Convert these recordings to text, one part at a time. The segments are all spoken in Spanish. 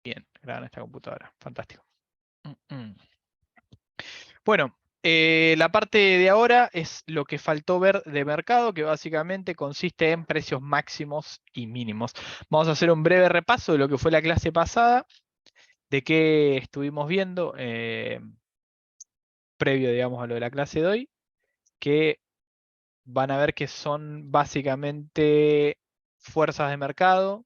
Bien, graban esta computadora. Fantástico. Bueno, la parte de ahora es lo que faltó ver de mercado, que básicamente consiste en precios máximos y mínimos. Vamos a hacer un breve repaso de lo que fue la clase pasada, de qué estuvimos viendo previo, digamos, a lo de la clase de hoy, que van a ver que son básicamente fuerzas de mercado,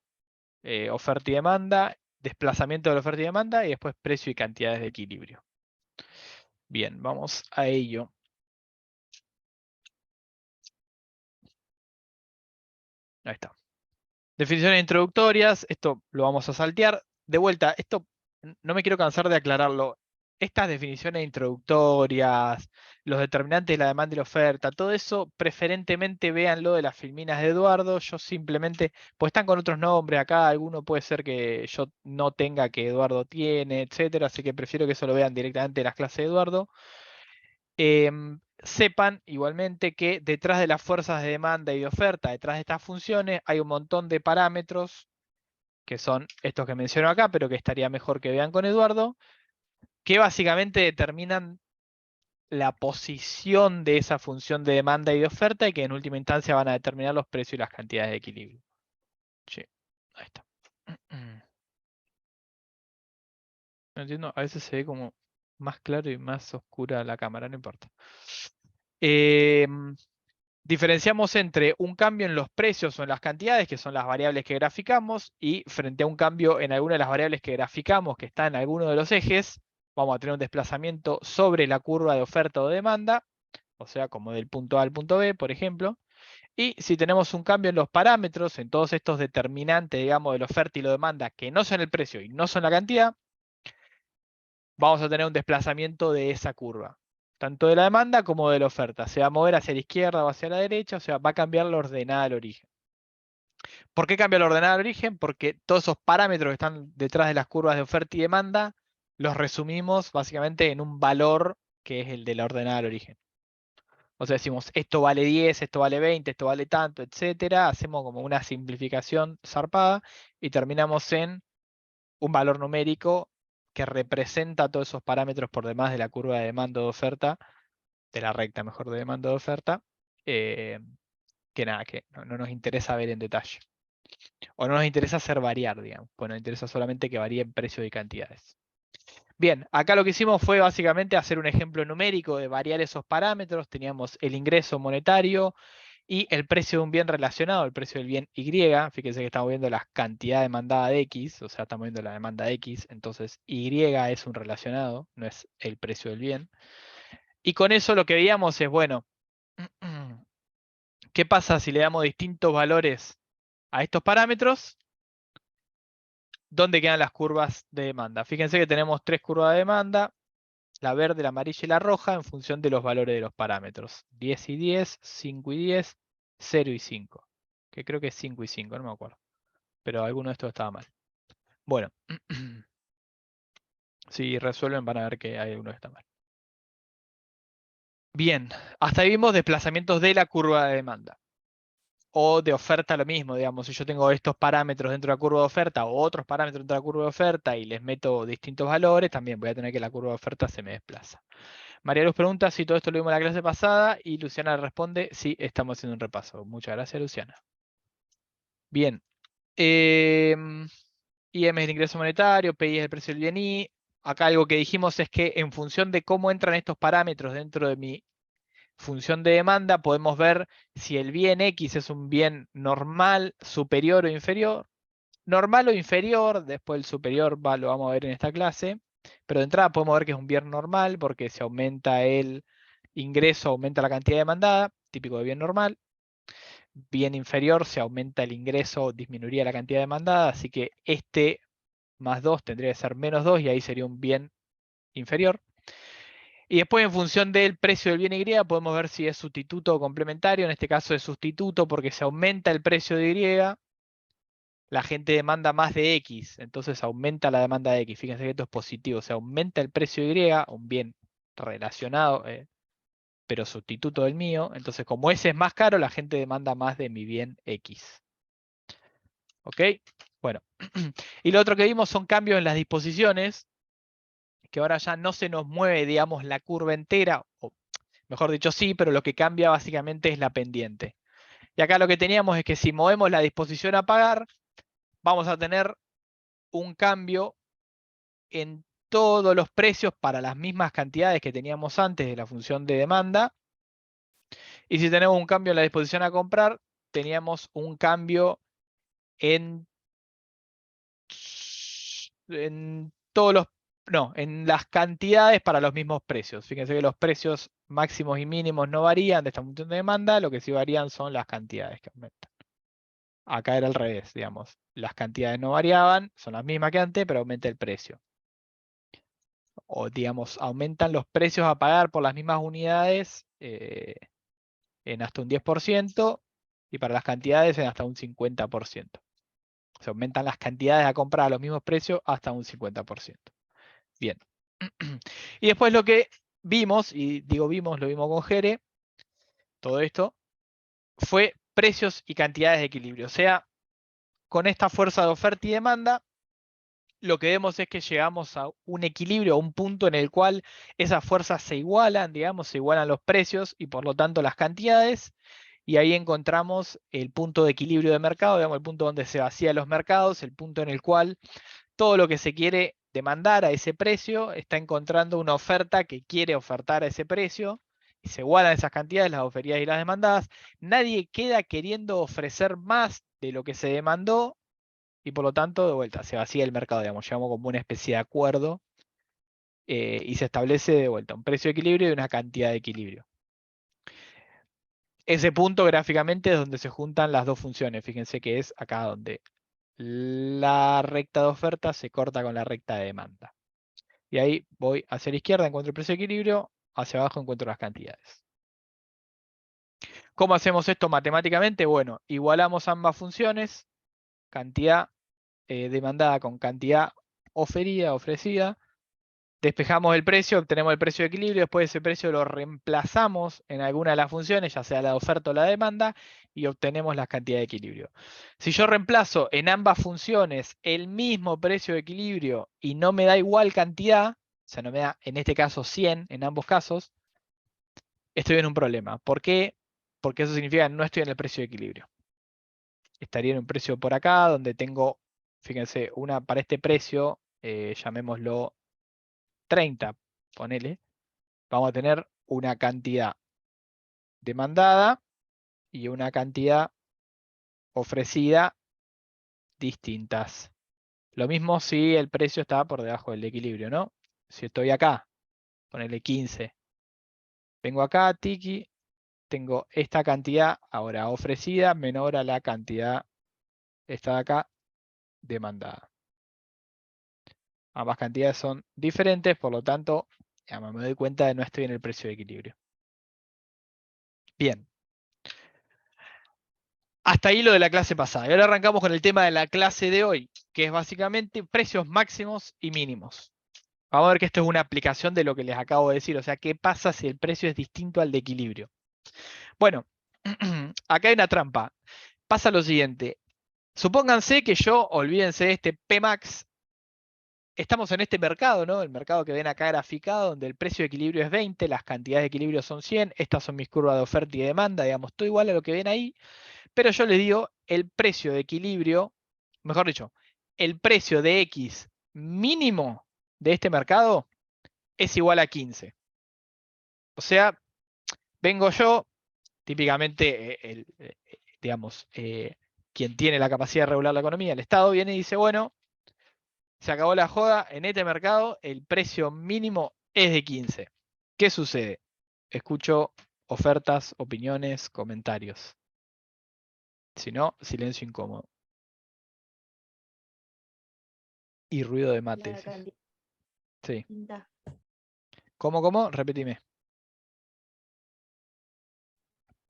oferta y demanda, desplazamiento de la oferta y demanda y después precio y cantidades de equilibrio. Bien, vamos a ello. Ahí está. Definiciones introductorias, esto lo vamos a saltear. De vuelta, esto no me quiero cansar de aclararlo. Estas definiciones introductorias, los determinantes de la demanda y la oferta, todo eso, preferentemente véanlo de las filminas de Eduardo. Yo simplemente, pues están con otros nombres acá, alguno puede ser que yo no tenga que Eduardo tiene, etcétera, así que prefiero que eso lo vean directamente de las clases de Eduardo. Sepan igualmente que detrás de las fuerzas de demanda y de oferta, detrás de estas funciones, hay un montón de parámetros, que son estos que menciono acá, pero que estaría mejor que vean con Eduardo, que básicamente determinan la posición de esa función de demanda y de oferta y que en última instancia van a determinar los precios y las cantidades de equilibrio. Sí, ahí está. No entiendo, a veces se ve como más claro y más oscura la cámara, no importa. Diferenciamos entre un cambio en los precios o en las cantidades, que son las variables que graficamos, y frente a un cambio en alguna de las variables que graficamos, que está en alguno de los ejes, vamos a tener un desplazamiento sobre la curva de oferta o demanda, o sea, como del punto A al punto B, por ejemplo. Y si tenemos un cambio en los parámetros, en todos estos determinantes, digamos, de la oferta y la demanda, que no son el precio y no son la cantidad, vamos a tener un desplazamiento de esa curva, tanto de la demanda como de la oferta. Se va a mover hacia la izquierda o hacia la derecha, o sea, va a cambiar la ordenada del origen. ¿Por qué cambia la ordenada del origen? Porque todos esos parámetros que están detrás de las curvas de oferta y demanda los resumimos básicamente en un valor que es el de la ordenada del origen. O sea, decimos esto vale 10, esto vale 20, esto vale tanto, etcétera. Hacemos como una simplificación zarpada y terminamos en un valor numérico que representa todos esos parámetros por demás de la curva de demanda o de oferta, de la recta mejor de demanda o de oferta, eh, que nada, que no nos interesa ver en detalle. O no nos interesa hacer variar, digamos, pues nos interesa solamente que varíen precios y cantidades. Bien, acá lo que hicimos fue básicamente hacer un ejemplo numérico de variar esos parámetros. Teníamos el ingreso monetario y el precio de un bien relacionado, el precio del bien Y. Fíjense que estamos viendo la cantidad demandada de X, o sea, estamos viendo la demanda de X, entonces Y es un relacionado, no es el precio del bien. Y con eso lo que veíamos es, bueno, ¿qué pasa si le damos distintos valores a estos parámetros? ¿Dónde quedan las curvas de demanda? Fíjense que tenemos tres curvas de demanda, la verde, la amarilla y la roja, en función de los valores de los parámetros. 10 y 10, 5 y 10, 0 y 5. Que creo que es 5 y 5, no me acuerdo. Pero alguno de estos estaba mal. Bueno, si resuelven van a ver que hay alguno que está mal. Bien, hasta ahí vimos desplazamientos de la curva de demanda. O de oferta lo mismo, digamos, si yo tengo estos parámetros dentro de la curva de oferta o otros parámetros dentro de la curva de oferta y les meto distintos valores, también voy a tener que la curva de oferta se me desplaza. María Luz pregunta si todo esto lo vimos en la clase pasada y Luciana responde, sí, estamos haciendo un repaso. Muchas gracias, Luciana. Bien. IM es el ingreso monetario, PI es el precio del bien Y. Acá algo que dijimos es que en función de cómo entran estos parámetros dentro de mi función de demanda, podemos ver si el bien X es un bien normal, superior o inferior. Normal o inferior, después el superior lo vamos a ver en esta clase, pero de entrada podemos ver que es un bien normal porque si aumenta el ingreso, aumenta la cantidad demandada, típico de bien normal. Bien inferior, si aumenta el ingreso, disminuiría la cantidad demandada, así que este más 2 tendría que ser menos 2 y ahí sería un bien inferior. Y después en función del precio del bien Y podemos ver si es sustituto o complementario. En este caso es sustituto porque se aumenta el precio de Y, la gente demanda más de X, entonces aumenta la demanda de X. Fíjense que esto es positivo, se aumenta el precio de Y, un bien relacionado, pero sustituto del mío. Entonces como ese es más caro, la gente demanda más de mi bien X. ¿Ok? Bueno, y lo otro que vimos son cambios en las disposiciones, que ahora ya no se nos mueve, digamos, la curva entera, o mejor dicho sí, pero lo que cambia básicamente es la pendiente. Y acá lo que teníamos es que si movemos la disposición a pagar, vamos a tener un cambio en todos los precios para las mismas cantidades que teníamos antes de la función de demanda. Y si tenemos un cambio en la disposición a comprar, teníamos un cambio en todos los, no, en las cantidades para los mismos precios. Fíjense que los precios máximos y mínimos no varían de esta función de demanda, lo que sí varían son las cantidades que aumentan. Acá era al revés, digamos. Las cantidades no variaban, son las mismas que antes, pero aumenta el precio. O digamos, aumentan los precios a pagar por las mismas unidades en hasta un 10% y para las cantidades en hasta un 50%. Se aumentan las cantidades a comprar a los mismos precios hasta un 50%. Bien. Y después lo que vimos, y digo vimos, lo vimos con Jere, todo esto, fue precios y cantidades de equilibrio. O sea, con esta fuerza de oferta y demanda, lo que vemos es que llegamos a un equilibrio, a un punto en el cual esas fuerzas se igualan, digamos, se igualan los precios y por lo tanto las cantidades. Y ahí encontramos el punto de equilibrio de mercado, digamos, el punto donde se vacían los mercados, el punto en el cual todo lo que se quiere demandar a ese precio está encontrando una oferta que quiere ofertar a ese precio y se igualan esas cantidades, las oferidas y las demandadas. Nadie queda queriendo ofrecer más de lo que se demandó y por lo tanto, de vuelta, se vacía el mercado, digamos, llegamos como una especie de acuerdo y se establece de vuelta un precio de equilibrio y una cantidad de equilibrio. Ese punto gráficamente es donde se juntan las dos funciones. Fíjense que es acá donde la recta de oferta se corta con la recta de demanda. Y ahí voy hacia la izquierda, encuentro el precio de equilibrio, hacia abajo encuentro las cantidades. ¿Cómo hacemos esto matemáticamente? Bueno, igualamos ambas funciones, cantidad demandada con cantidad ofrecida. Despejamos el precio, obtenemos el precio de equilibrio, después ese precio lo reemplazamos en alguna de las funciones, ya sea la de oferta o la demanda, y obtenemos la cantidad de equilibrio. Si yo reemplazo en ambas funciones el mismo precio de equilibrio y no me da igual cantidad, o sea, no me da en este caso 100 en ambos casos, estoy en un problema. ¿Por qué? Porque eso significa que no estoy en el precio de equilibrio. Estaría en un precio por acá, donde tengo, fíjense, una para este precio, llamémoslo 30, ponele. Vamos a tener una cantidad demandada y una cantidad ofrecida distintas. Lo mismo si el precio está por debajo del equilibrio, ¿no? Si estoy acá, ponele 15. Vengo acá, tiki, tengo esta cantidad ahora ofrecida menor a la cantidad esta de acá demandada. Ambas cantidades son diferentes, por lo tanto, ya me doy cuenta de que no estoy en el precio de equilibrio. Bien. Hasta ahí lo de la clase pasada. Y ahora arrancamos con el tema de la clase de hoy, que es básicamente precios máximos y mínimos. Vamos a ver que esto es una aplicación de lo que les acabo de decir. O sea, ¿qué pasa si el precio es distinto al de equilibrio? Bueno, acá hay una trampa. Pasa lo siguiente. Supónganse que yo, olvídense de este Pmax, estamos en este mercado, ¿no? El mercado que ven acá graficado, donde el precio de equilibrio es 20, las cantidades de equilibrio son 100, estas son mis curvas de oferta y demanda, digamos, todo igual a lo que ven ahí. Pero yo les digo el precio de equilibrio, mejor dicho, el precio de X mínimo de este mercado es igual a 15. O sea, vengo yo, típicamente, digamos, quien tiene la capacidad de regular la economía, el Estado viene y dice, bueno, se acabó la joda, en este mercado el precio mínimo es de 15. ¿Qué sucede? Escucho ofertas, opiniones, comentarios. Si no, silencio incómodo. Y ruido de mate. La cantidad Sí. distinta. ¿Cómo? Repetime.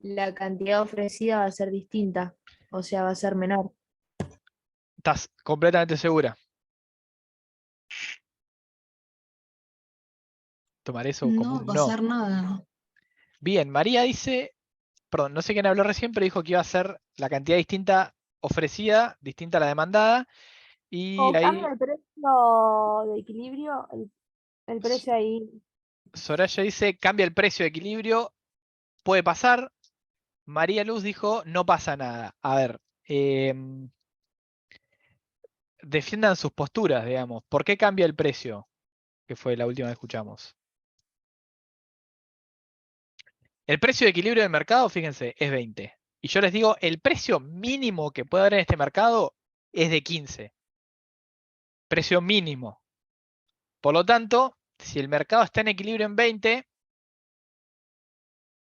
La cantidad ofrecida va a ser distinta, o sea, va a ser menor. ¿Estás completamente segura? Tomar eso como No va a un no. pasar nada. Bien, María dice, perdón, no sé quién habló recién, pero dijo que iba a ser la cantidad distinta ofrecida distinta a la demandada. Y O cambia ahí el precio de equilibrio, el precio ahí. Soraya dice, cambia el precio de equilibrio, puede pasar. María Luz dijo, no pasa nada. A ver, defiendan sus posturas, digamos. ¿Por qué cambia el precio? Que fue la última que escuchamos. El precio de equilibrio del mercado, fíjense, es 20. Y yo les digo, el precio mínimo que puede haber en este mercado es de 15. Precio mínimo. Por lo tanto, si el mercado está en equilibrio en 20,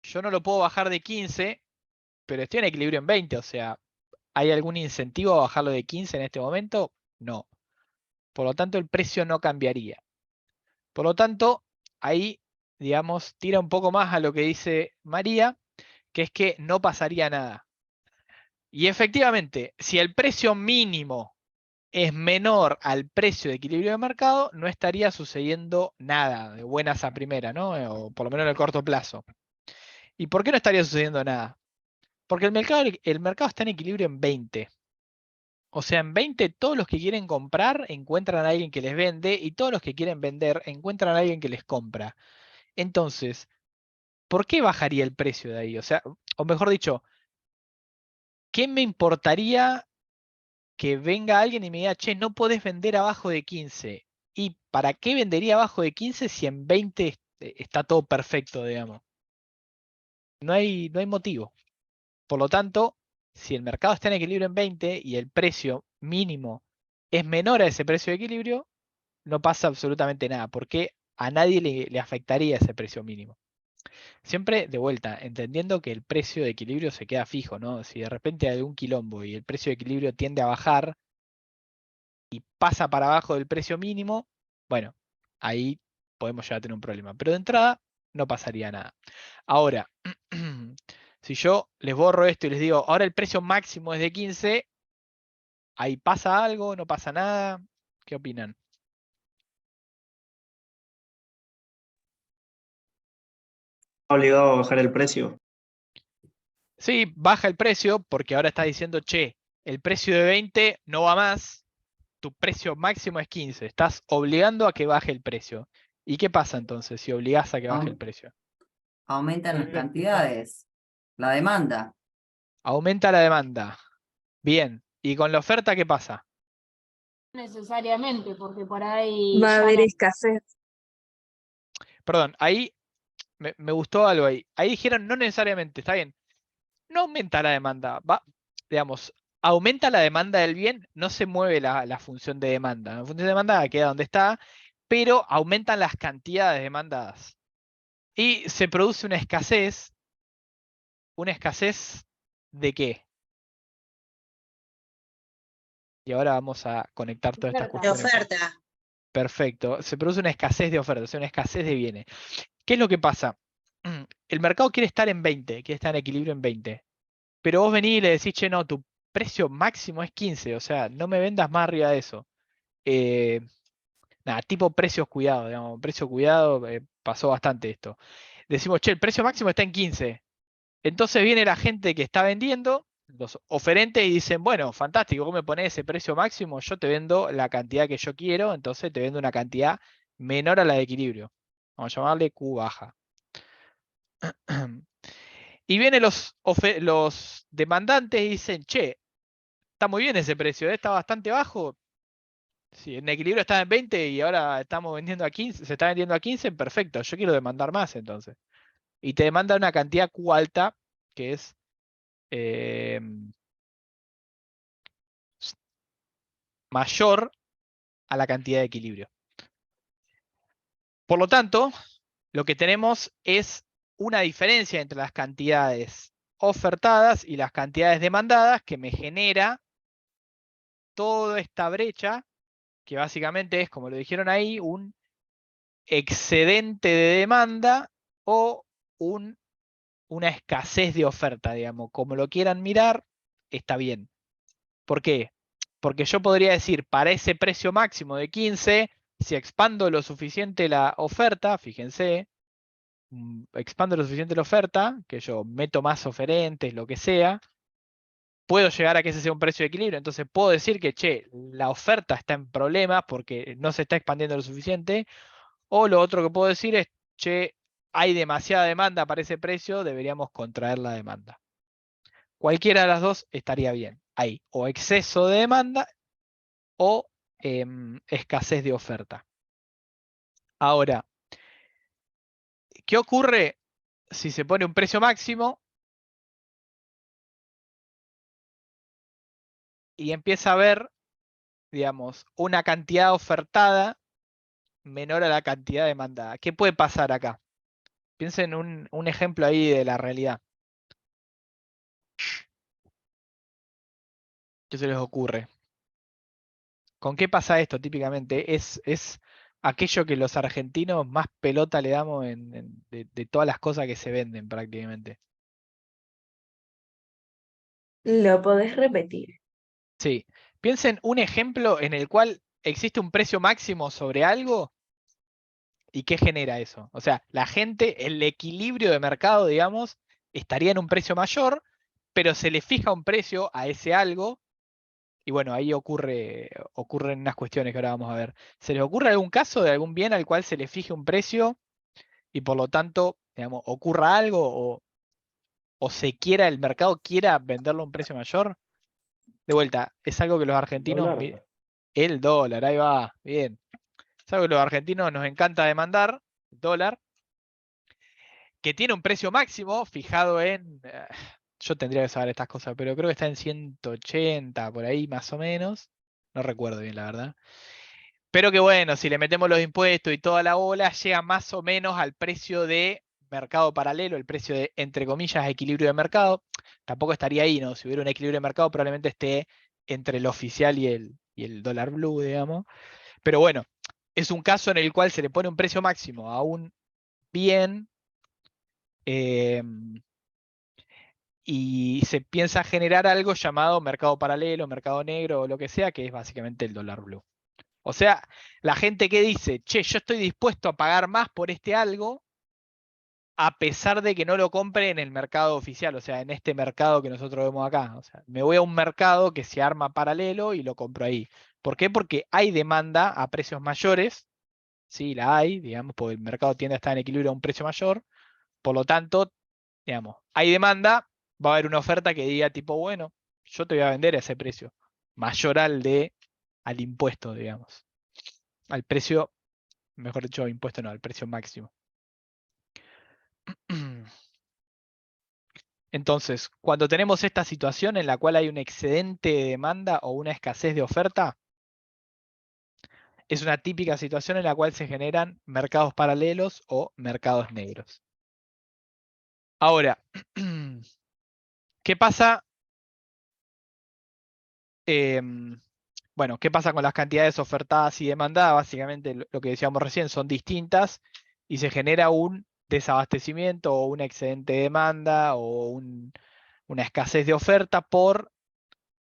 yo no lo puedo bajar de 15, pero estoy en equilibrio en 20. O sea, ¿hay algún incentivo a bajarlo de 15 en este momento? No. Por lo tanto, el precio no cambiaría. Por lo tanto, ahí, digamos, tira un poco más a lo que dice María, que es que no pasaría nada. Y efectivamente, si el precio mínimo es menor al precio de equilibrio de mercado, no estaría sucediendo nada de buenas a primera, ¿no? O por lo menos en el corto plazo. ¿Y por qué no estaría sucediendo nada? Porque el mercado está en equilibrio en 20. O sea, en 20 todos los que quieren comprar encuentran a alguien que les vende y todos los que quieren vender encuentran a alguien que les compra. Entonces, ¿por qué bajaría el precio de ahí? O sea, o mejor dicho, ¿qué me importaría que venga alguien y me diga, che, no podés vender abajo de 15? ¿Y para qué vendería abajo de 15 si en 20 está todo perfecto, digamos? No hay motivo. Por lo tanto, si el mercado está en equilibrio en 20 y el precio mínimo es menor a ese precio de equilibrio, no pasa absolutamente nada, porque a nadie le afectaría ese precio mínimo. Siempre de vuelta, entendiendo que el precio de equilibrio se queda fijo, ¿no? Si de repente hay un quilombo y el precio de equilibrio tiende a bajar y pasa para abajo del precio mínimo, bueno, ahí podemos llegar a tener un problema. Pero de entrada no pasaría nada. Ahora, si yo les borro esto y les digo, ahora el precio máximo es de 15, ahí pasa algo, no pasa nada. ¿Qué opinan? Obligado a bajar el precio. Sí, baja el precio porque ahora está diciendo, che, el precio de 20 no va más, tu precio máximo es 15, estás obligando a que baje el precio. ¿Y qué pasa entonces si obligás a que baje el precio? Aumentan las cantidades, la demanda. Aumenta la demanda. Bien. ¿Y con la oferta qué pasa? Necesariamente, porque por ahí Va a ya haber no. escasez. Perdón, ahí me gustó algo ahí. Ahí dijeron no necesariamente, está bien. No aumenta la demanda. Digamos, aumenta la demanda del bien, no se mueve la función de demanda. La función de demanda queda donde está, pero aumentan las cantidades demandadas. Y se produce una escasez. ¿Una escasez de qué? Y ahora vamos a conectar todas estas Oferta. De cuestiones. oferta. Perfecto. Se produce una escasez de oferta, o sea, una escasez de bienes. ¿Qué es lo que pasa? El mercado quiere estar en 20, quiere estar en equilibrio en 20. Pero vos venís y le decís, che, no, tu precio máximo es 15, o sea, no me vendas más arriba de eso. Eh, Nada, tipo precios cuidado, digamos, precio cuidado, pasó bastante esto. Decimos, che, el precio máximo está en 15. Entonces viene la gente que está vendiendo, los oferentes, y dicen, bueno, fantástico, vos me ponés ese precio máximo, yo te vendo la cantidad que yo quiero, entonces te vendo una cantidad menor a la de equilibrio. Vamos a llamarle Q baja. Y vienen los demandantes y dicen, che, está muy bien ese precio, está bastante bajo. Si en equilibrio estaba en 20 y ahora estamos vendiendo a 15, se está vendiendo a 15, perfecto, yo quiero demandar más entonces. Y te demanda una cantidad Q alta, que es eh, mayor a la cantidad de equilibrio. Por lo tanto, lo que tenemos es una diferencia entre las cantidades ofertadas y las cantidades demandadas que me genera toda esta brecha, que básicamente es, como lo dijeron ahí, un excedente de demanda o una escasez de oferta, digamos. Como lo quieran mirar, está bien. ¿Por qué? Porque yo podría decir, para ese precio máximo de 15, si expando lo suficiente la oferta, fíjense, expando lo suficiente la oferta, que yo meto más oferentes, lo que sea, puedo llegar a que ese sea un precio de equilibrio. Entonces puedo decir que, che, la oferta está en problemas porque no se está expandiendo lo suficiente. O lo otro que puedo decir es, che, hay demasiada demanda para ese precio, deberíamos contraer la demanda. Cualquiera de las dos estaría bien. Hay o exceso de demanda o escasez de oferta. Ahora, ¿qué ocurre si se pone un precio máximo y empieza a haber, digamos, una cantidad ofertada menor a la cantidad demandada? ¿Qué puede pasar acá? Piensen en un ejemplo ahí de la realidad. ¿Qué se les ocurre? ¿Con qué pasa esto típicamente? Es aquello que los argentinos más pelota le damos de todas las cosas que se venden prácticamente. ¿Lo podés repetir? Sí. Piensen un ejemplo en el cual existe un precio máximo sobre algo y qué genera eso. O sea, la gente, el equilibrio de mercado, digamos, estaría en un precio mayor, pero se le fija un precio a ese algo. Y bueno, ahí ocurren unas cuestiones que ahora vamos a ver. ¿Se les ocurre algún caso de algún bien al cual se le fije un precio y por lo tanto, digamos, ocurra algo o el mercado quiera venderlo a un precio mayor? De vuelta, es algo que los argentinos, el dólar, ahí va, bien. Es algo que los argentinos nos encanta demandar, el dólar, que tiene un precio máximo fijado en, yo tendría que saber estas cosas, pero creo que está en 180 por ahí más o menos. No recuerdo bien, la verdad. Pero que bueno, si le metemos los impuestos y toda la bola, llega más o menos al precio de mercado paralelo, el precio de, entre comillas, equilibrio de mercado. Tampoco estaría ahí, ¿no? Si hubiera un equilibrio de mercado, probablemente esté entre el oficial y el dólar blue, digamos. Pero bueno, es un caso en el cual se le pone un precio máximo a un bien eh, y se piensa generar algo llamado mercado paralelo, mercado negro o lo que sea, que es básicamente el dólar blue. O sea, la gente que dice, che, yo estoy dispuesto a pagar más por este algo, a pesar de que no lo compre en el mercado oficial, o sea, en este mercado que nosotros vemos acá. O sea, me voy a un mercado que se arma paralelo y lo compro ahí. ¿Por qué? Porque hay demanda a precios mayores, sí, la hay, digamos, porque el mercado tiende a estar en equilibrio a un precio mayor. Por lo tanto, digamos, hay demanda, va a haber una oferta que diga tipo, bueno, yo te voy a vender a ese precio, mayor al impuesto, digamos. Al precio, mejor dicho, impuesto no, al precio máximo. Entonces, cuando tenemos esta situación en la cual hay un excedente de demanda o una escasez de oferta, es una típica situación en la cual se generan mercados paralelos o mercados negros. Ahora, ¿qué pasa? Bueno, ¿qué pasa con las cantidades ofertadas y demandadas? Básicamente lo que decíamos recién son distintas y se genera un desabastecimiento o un excedente de demanda o una escasez de oferta por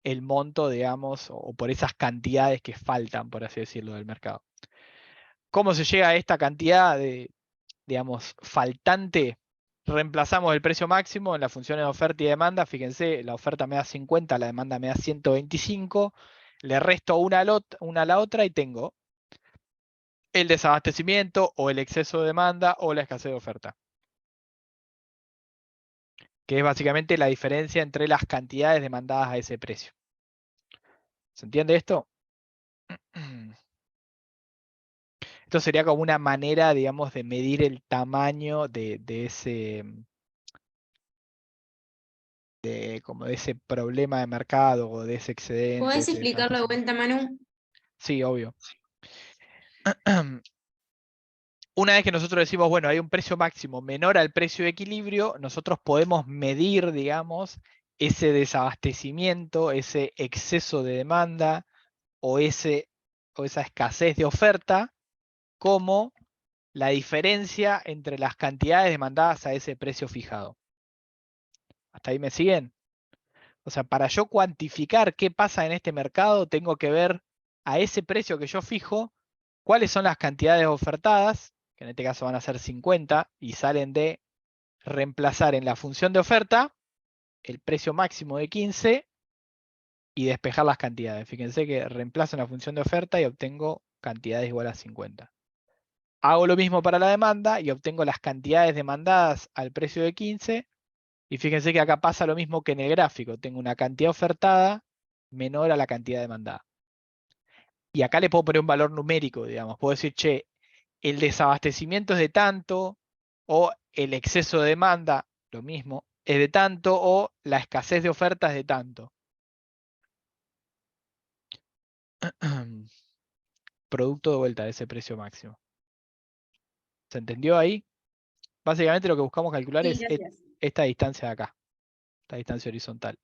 el monto, digamos, o por esas cantidades que faltan, por así decirlo, del mercado. ¿Cómo se llega a esta cantidad de, digamos, faltante? Reemplazamos el precio máximo en las funciones de oferta y demanda. Fíjense, la oferta me da 50, la demanda me da 125. Le resto una a la otra y tengo el desabastecimiento o el exceso de demanda o la escasez de oferta. Que es básicamente la diferencia entre las cantidades demandadas a ese precio. ¿Se entiende esto? Esto sería como una manera, digamos, de medir el tamaño de ese, como de ese problema de mercado o de ese excedente. ¿Podés ese explicarlo de desabastecimiento. vuelta, Manu? Sí, obvio. Una vez que nosotros decimos, bueno, hay un precio máximo menor al precio de equilibrio, nosotros podemos medir, digamos, ese desabastecimiento, ese exceso de demanda o esa escasez de oferta como la diferencia entre las cantidades demandadas a ese precio fijado. ¿Hasta ahí me siguen? O sea, para yo cuantificar qué pasa en este mercado, tengo que ver a ese precio que yo fijo, cuáles son las cantidades ofertadas, que en este caso van a ser 50, y salen de reemplazar en la función de oferta el precio máximo de 15 y despejar las cantidades. Fíjense que reemplazo una función de oferta y obtengo cantidades igual a 50. Hago lo mismo para la demanda y obtengo las cantidades demandadas al precio de 15. Y fíjense que acá pasa lo mismo que en el gráfico. Tengo una cantidad ofertada menor a la cantidad demandada. Y acá le puedo poner un valor numérico, digamos. Puedo decir, che, el desabastecimiento es de tanto, o el exceso de demanda, lo mismo, es de tanto, o la escasez de oferta es de tanto. Producto de vuelta de ese precio máximo. ¿Se entendió ahí? Básicamente lo que buscamos calcular Sí, es gracias. esta distancia de acá, esta distancia horizontal,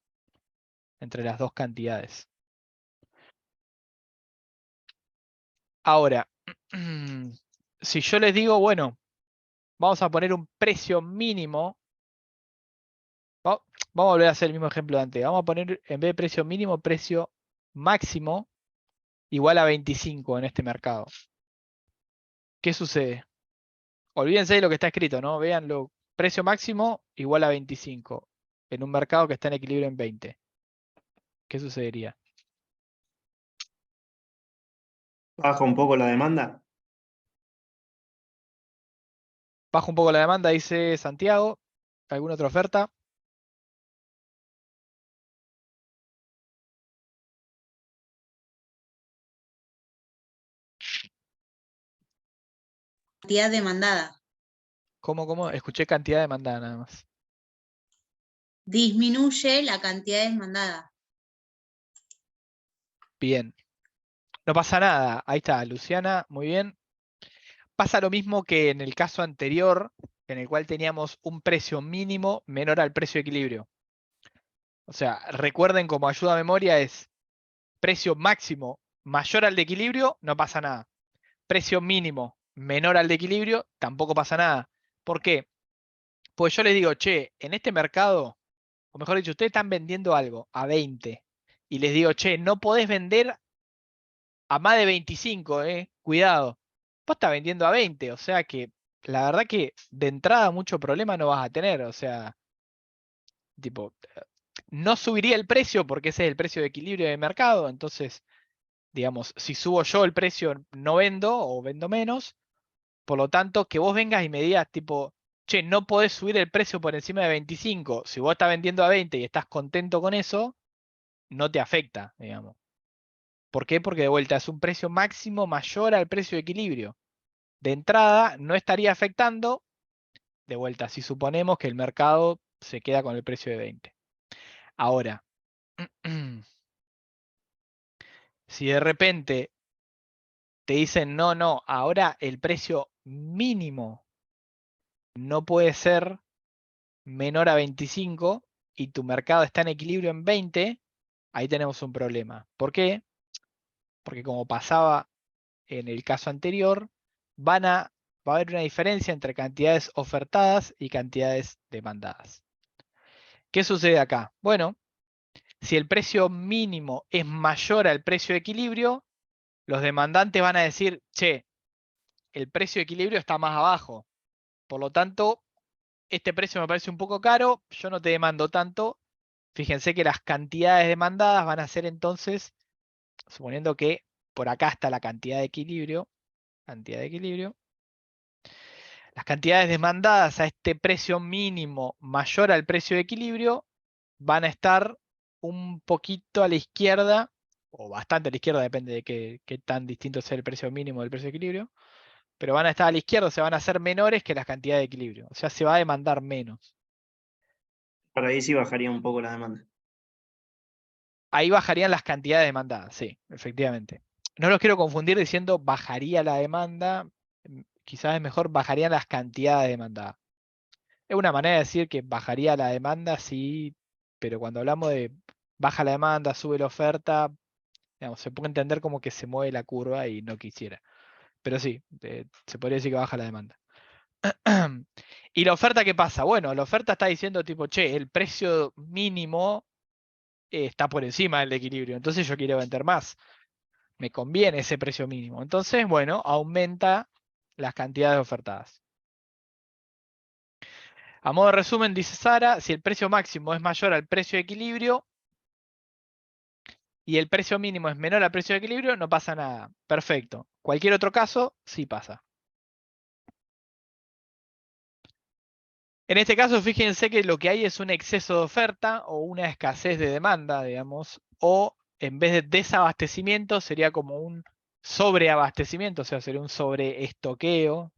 entre las dos cantidades. Ahora, si yo les digo, bueno, vamos a poner un precio mínimo, vamos a volver a hacer el mismo ejemplo de antes, vamos a poner en vez de precio mínimo, precio máximo igual a 25 en este mercado. ¿Qué sucede? Olvídense de lo que está escrito, ¿no? Véanlo, precio máximo igual a 25 en un mercado que está en equilibrio en 20. ¿Qué sucedería? Baja un poco la demanda. Baja un poco la demanda, dice Santiago. ¿Alguna otra oferta? Cantidad demandada. ¿Cómo? Escuché cantidad demandada nada más. Disminuye la cantidad demandada. Bien. No pasa nada. Ahí está, Luciana, muy bien. Pasa lo mismo que en el caso anterior, en el cual teníamos un precio mínimo menor al precio de equilibrio. O sea, recuerden como ayuda a memoria es precio máximo mayor al de equilibrio, no pasa nada. Precio mínimo menor al de equilibrio, tampoco pasa nada. ¿Por qué? Pues yo les digo, che, en este mercado, o mejor dicho, ustedes están vendiendo algo a 20 y les digo, che, no podés vender a más de 25, cuidado. Vos estás vendiendo a 20, o sea que la verdad que de entrada mucho problema no vas a tener, o sea, tipo, no subiría el precio porque ese es el precio de equilibrio de mercado, entonces, digamos, si subo yo el precio no vendo o vendo menos, por lo tanto, que vos vengas y me digas tipo, che, no podés subir el precio por encima de 25, si vos estás vendiendo a 20 y estás contento con eso, no te afecta, digamos. ¿Por qué? Porque de vuelta es un precio máximo mayor al precio de equilibrio. De entrada no estaría afectando, de vuelta, si suponemos que el mercado se queda con el precio de 20. Ahora, si de repente te dicen, no, ahora el precio mínimo no puede ser menor a 25 y tu mercado está en equilibrio en 20, ahí tenemos un problema. ¿Por qué? Porque como pasaba en el caso anterior, va a haber una diferencia entre cantidades ofertadas y cantidades demandadas. ¿Qué sucede acá? Bueno, si el precio mínimo es mayor al precio de equilibrio, los demandantes van a decir, che, el precio de equilibrio está más abajo. Por lo tanto, este precio me parece un poco caro, yo no te demando tanto. Fíjense que las cantidades demandadas van a ser entonces, suponiendo que por acá está la cantidad de equilibrio, las cantidades demandadas a este precio mínimo mayor al precio de equilibrio van a estar un poquito a la izquierda, o bastante a la izquierda, depende de qué tan distinto sea el precio mínimo del precio de equilibrio, pero van a estar a la izquierda, o sea, van a ser menores que las cantidades de equilibrio, o sea, se va a demandar menos. Para ahí sí bajaría un poco la demanda. Ahí bajarían las cantidades demandadas, sí, efectivamente. No los quiero confundir diciendo bajaría la demanda, quizás es mejor bajarían las cantidades demandadas. Es una manera de decir que bajaría la demanda, sí, pero cuando hablamos de baja la demanda, sube la oferta, digamos, se puede entender como que se mueve la curva y no quisiera. Pero sí, se podría decir que baja la demanda. ¿Y la oferta qué pasa? Bueno, la oferta está diciendo tipo, che, el precio mínimo está por encima del equilibrio, entonces yo quiero vender más. Me conviene ese precio mínimo. Entonces, bueno, aumenta las cantidades ofertadas. A modo de resumen, dice Sara, si el precio máximo es mayor al precio de equilibrio, y el precio mínimo es menor al precio de equilibrio, no pasa nada. Perfecto. Cualquier otro caso, sí pasa. En este caso, fíjense que lo que hay es un exceso de oferta o una escasez de demanda, digamos, o en vez de desabastecimiento sería como un sobreabastecimiento, o sea, sería un sobreestoqueo.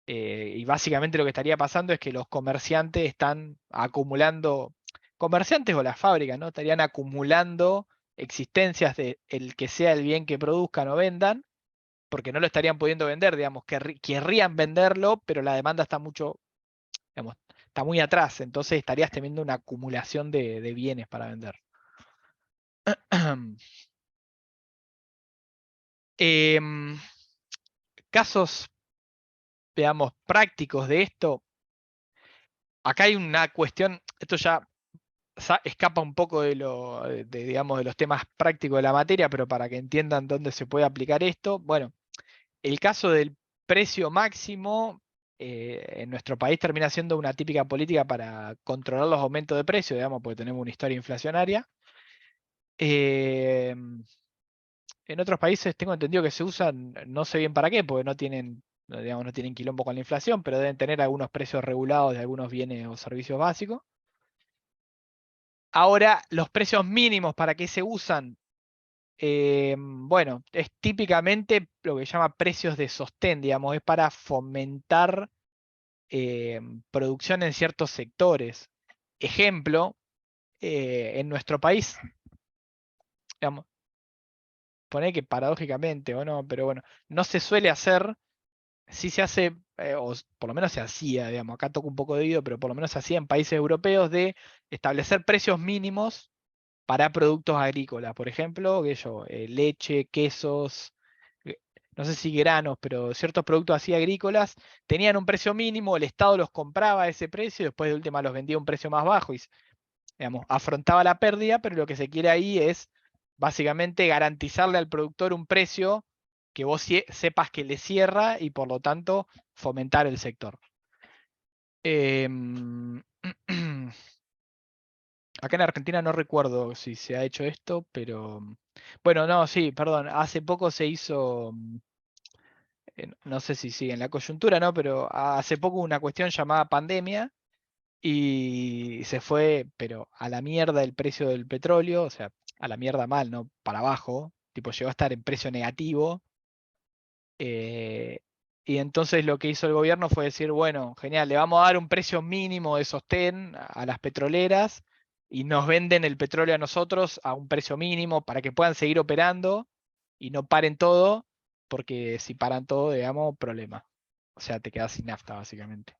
Y básicamente lo que estaría pasando es que los comerciantes están acumulando, comerciantes o las fábricas, ¿no? Estarían acumulando existencias de el que sea el bien que produzcan o vendan, porque no lo estarían pudiendo vender, digamos, querrían venderlo, pero la demanda está mucho, digamos, está muy atrás, entonces estarías teniendo una acumulación de bienes para vender. Casos, veamos, prácticos de esto. Acá hay una cuestión, esto ya escapa un poco digamos, de los temas prácticos de la materia, pero para que entiendan dónde se puede aplicar esto. Bueno, el caso del precio máximo en nuestro país termina siendo una típica política para controlar los aumentos de precios, digamos, porque tenemos una historia inflacionaria. Eh, en otros países tengo entendido que se usan, no sé bien para qué, porque digamos, no tienen quilombo con la inflación, pero deben tener algunos precios regulados de algunos bienes o servicios básicos. Ahora, los precios mínimos, ¿para qué se usan? Bueno, es típicamente lo que se llama precios de sostén, digamos, es para fomentar producción en ciertos sectores. Ejemplo, en nuestro país, digamos, pone que paradójicamente o no, pero bueno, no se suele hacer, sí se hace, o por lo menos se hacía, digamos, acá toco un poco de oído, pero por lo menos se hacía en países europeos de establecer precios mínimos para productos agrícolas, por ejemplo, leche, quesos, eh, no sé si granos, pero ciertos productos así agrícolas tenían un precio mínimo, el Estado los compraba a ese precio y después de última los vendía a un precio más bajo y, digamos, afrontaba la pérdida, pero lo que se quiere ahí es básicamente garantizarle al productor un precio que vos sepas que le cierra y por lo tanto fomentar el sector. Em, Acá en Argentina no recuerdo si se ha hecho esto, pero bueno, no, sí, perdón. Hace poco se hizo, no sé si sigue en la coyuntura, ¿no? Pero hace poco una cuestión llamada pandemia y se fue, pero a la mierda el precio del petróleo, o sea, a la mierda mal, ¿no? Para abajo, tipo llegó a estar en precio negativo. Y entonces lo que hizo el gobierno fue decir, bueno, genial, le vamos a dar un precio mínimo de sostén a las petroleras y nos venden el petróleo a nosotros a un precio mínimo para que puedan seguir operando y no paren todo, porque si paran todo, digamos, problema. O sea, te quedas sin nafta, básicamente.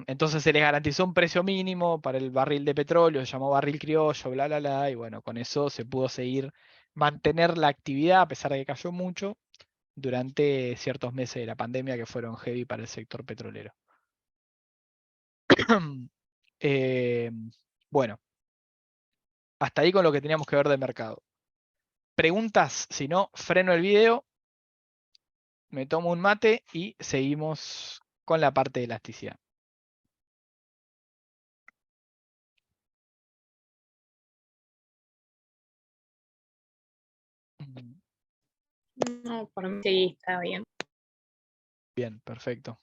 Entonces se les garantizó un precio mínimo para el barril de petróleo, se llamó barril criollo, bla, bla, bla, y bueno, con eso se pudo mantener la actividad a pesar de que cayó mucho durante ciertos meses de la pandemia que fueron heavy para el sector petrolero. Eh, bueno, hasta ahí con lo que teníamos que ver de mercado. Preguntas, si no, freno el video, me tomo un mate y seguimos con la parte de elasticidad. No, por mí sí, está bien. Bien, perfecto.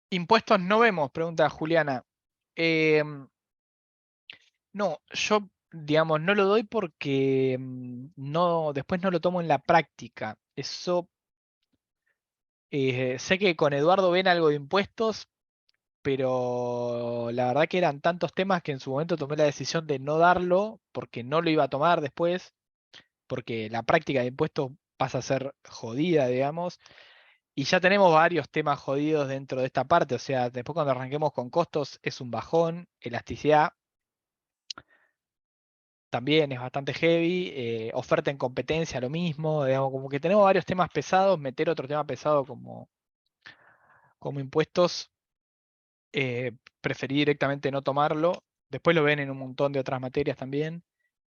Impuestos no vemos, pregunta Juliana. No, yo, digamos, no lo doy porque después no lo tomo en la práctica. Eso, sé que con Eduardo ven algo de impuestos, pero la verdad que eran tantos temas que en su momento tomé la decisión de no darlo porque no lo iba a tomar después, porque la práctica de impuestos pasa a ser jodida, digamos, y ya tenemos varios temas jodidos dentro de esta parte, o sea, después cuando arranquemos con costos es un bajón, elasticidad también es bastante heavy, oferta en competencia lo mismo, digamos, como que tenemos varios temas pesados, meter otro tema pesado como impuestos, preferí directamente no tomarlo, después lo ven en un montón de otras materias también,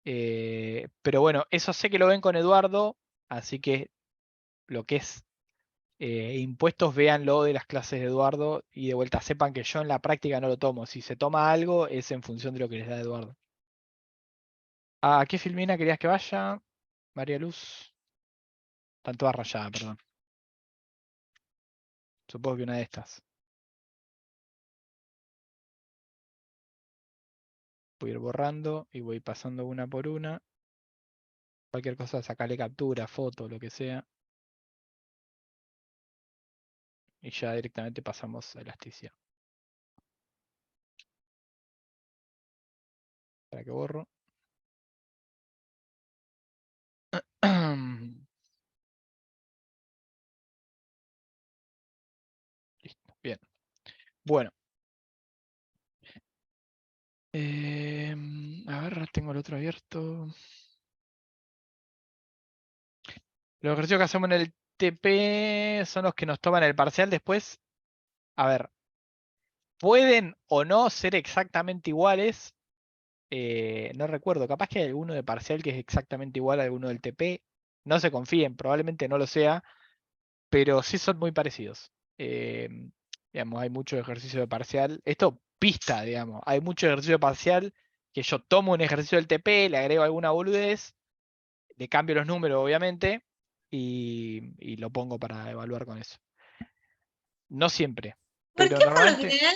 pero bueno, eso sé que lo ven con Eduardo, así que lo que es Impuestos, véanlo de las clases de Eduardo y de vuelta sepan que yo en la práctica no lo tomo. Si se toma algo es en función de lo que les da Eduardo. ¿A qué filmina querías que vaya? María Luz. Están todas rayadas, perdón. Supongo que una de estas. Voy a ir borrando y voy pasando una por una. Cualquier cosa, sacarle captura, foto, lo que sea. Y ya directamente pasamos a elasticidad. Para que borro. Listo, bien. Bueno. A ver, tengo el otro abierto. Los ejercicios que hacemos en el TP son los que nos toman el parcial después. A ver, pueden o no ser exactamente iguales. No recuerdo, capaz que hay alguno de parcial que es exactamente igual a alguno del TP. No se confíen, probablemente no lo sea, pero sí son muy parecidos. Digamos, hay mucho ejercicio de parcial. Esto pista, digamos. Hay mucho ejercicio de parcial que yo tomo un ejercicio del TP, le agrego alguna boludez, le cambio los números, obviamente, y lo pongo para evaluar con eso. No siempre, ¿Por pero qué por lo normalmente general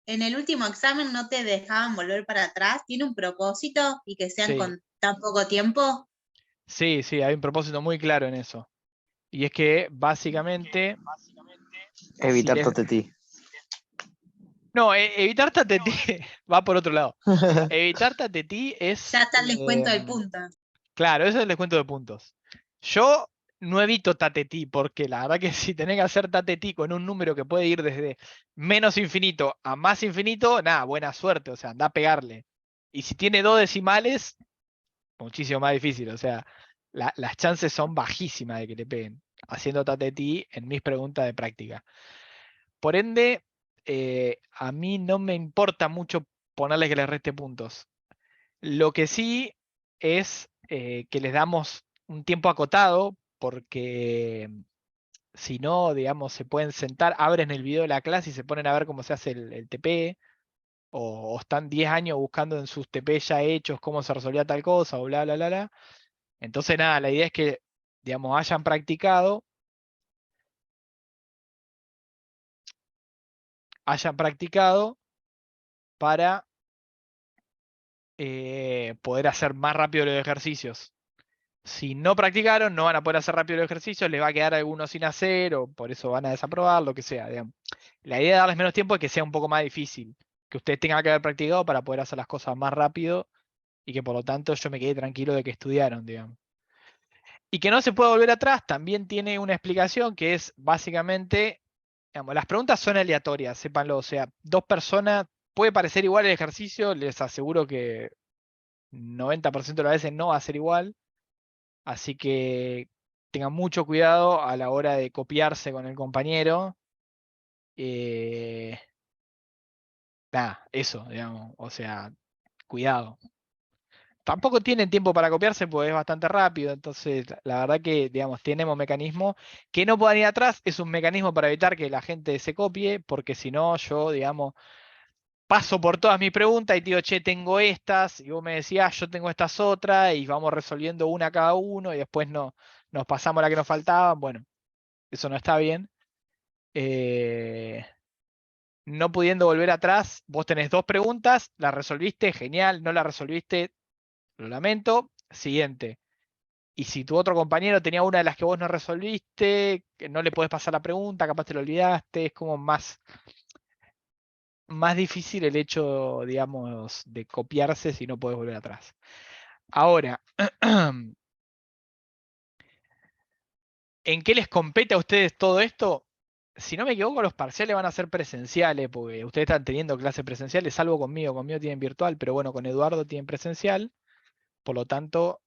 en el último examen no te dejaban volver para atrás? ¿Tiene un propósito y que sean sí, con tan poco tiempo? sí, hay un propósito muy claro en eso. Y es que básicamente, si Evitar les... totetí. No, evitar tatetí va por otro lado. Evitar tatetí es... Ya está el descuento del punto. Claro, eso es el descuento de puntos. Yo no evito tatetí, porque la verdad que si tenés que hacer tatetí con un número que puede ir desde menos infinito a más infinito, nada, buena suerte, o sea, anda a pegarle. Y si tiene 2 decimales, muchísimo más difícil, o sea, las chances son bajísimas de que le peguen, haciendo tatetí en mis preguntas de práctica. Por ende, a mí no me importa mucho ponerle que les reste puntos. Lo que sí es que les damos un tiempo acotado, porque si no, digamos, se pueden sentar, abren el video de la clase y se ponen a ver cómo se hace el TP, o están 10 años buscando en sus TP ya hechos cómo se resolvía tal cosa, o bla, bla, bla, bla. Entonces, nada, la idea es que, digamos, hayan practicado para poder hacer más rápido los ejercicios. Si no practicaron, no van a poder hacer rápido los ejercicios, les va a quedar alguno sin hacer, o por eso van a desaprobar, lo que sea, digamos. La idea de darles menos tiempo es que sea un poco más difícil, que ustedes tengan que haber practicado para poder hacer las cosas más rápido y que por lo tanto yo me quede tranquilo de que estudiaron, digamos. Y que no se puede volver atrás también tiene una explicación que es básicamente, digamos, las preguntas son aleatorias, sépanlo, o sea, 2 personas, puede parecer igual el ejercicio, les aseguro que 90% de las veces no va a ser igual. Así que tengan mucho cuidado a la hora de copiarse con el compañero. Nada, eso, digamos. O sea, cuidado. Tampoco tienen tiempo para copiarse porque es bastante rápido. Entonces, la verdad que, digamos, tenemos mecanismos que no puedan ir atrás. Es un mecanismo para evitar que la gente se copie, porque si no, yo, digamos, paso por todas mis preguntas y te digo, che, tengo estas, y vos me decías, yo tengo estas otras, y vamos resolviendo una cada uno, y después no, nos pasamos la que nos faltaba. Bueno, eso no está bien. No pudiendo volver atrás, vos tenés 2 preguntas, la resolviste, genial, no la resolviste, lo lamento. Siguiente. Y si tu otro compañero tenía una de las que vos no resolviste, que no le podés pasar la pregunta, capaz te lo olvidaste, es como más difícil el hecho, digamos, de copiarse si no podés volver atrás. Ahora, ¿en qué les compete a ustedes todo esto? Si no me equivoco, los parciales van a ser presenciales, porque ustedes están teniendo clases presenciales, salvo conmigo tienen virtual, pero bueno, con Eduardo tienen presencial, por lo tanto,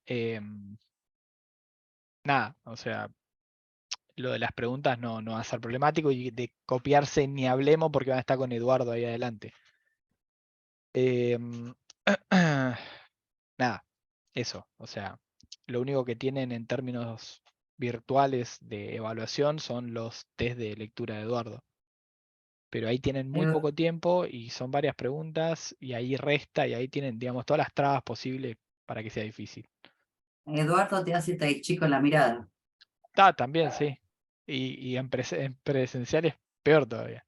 nada, o sea, lo de las preguntas no va a ser problemático y de copiarse ni hablemos porque van a estar con Eduardo ahí adelante. Nada, eso, o sea, lo único que tienen en términos virtuales de evaluación son los test de lectura de Eduardo. Pero ahí tienen muy Edu- poco tiempo y son varias preguntas y ahí resta y ahí tienen, digamos, todas las trabas posibles para que sea difícil. Eduardo te hace tai chi con la mirada. También, sí. Y en presencial es peor todavía.